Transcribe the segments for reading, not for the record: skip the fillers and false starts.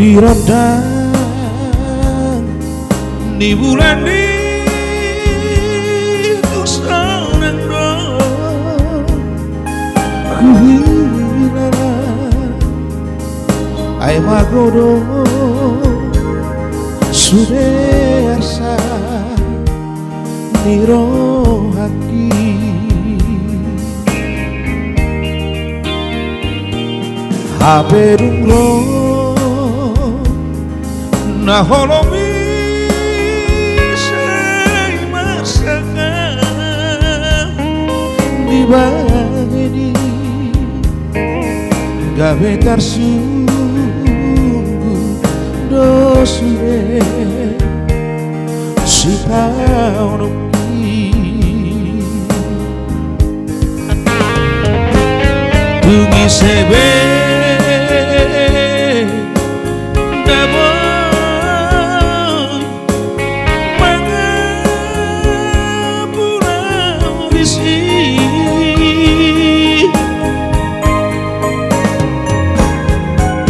direndang di bulan itu senang dong kuhilala ay magodo sudah asa nirohaki haberung lo na holomi say masakan di bageni gawe tarsungguh dosure si paunoki tungi sebe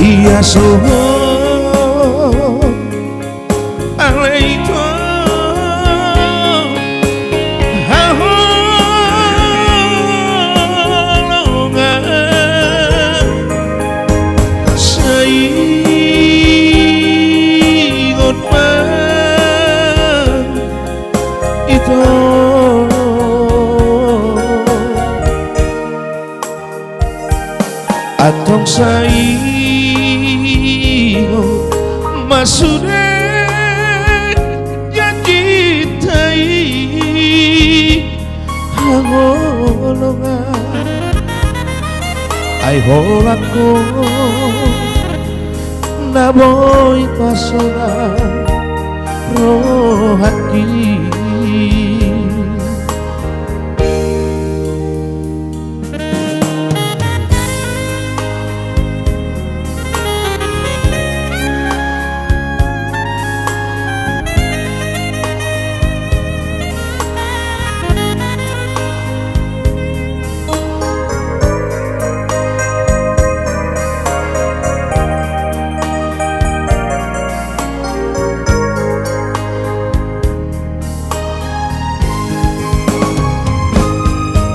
iya soho aleito haholonga saingon pa ito atong saingon masudah janji tai hangolongan ay holako naboy pasona rohaki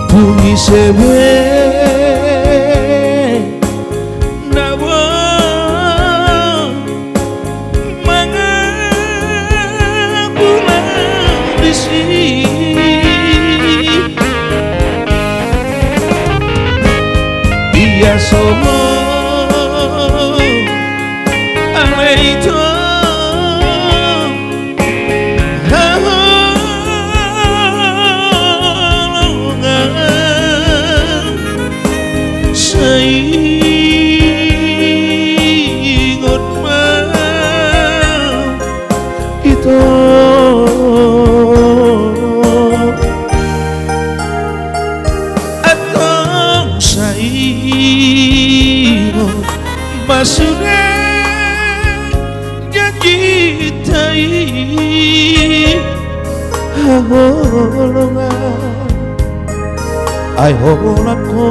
bumi sewe nawa mangapulang disi biasa aleito saingon mau itu atong saingon masudah janji tai hangolongan ay holako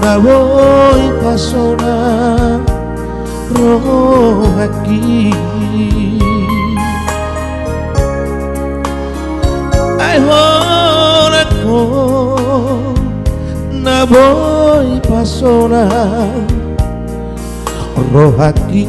naboy pasona rohaki ay holako naboy pasona rohaki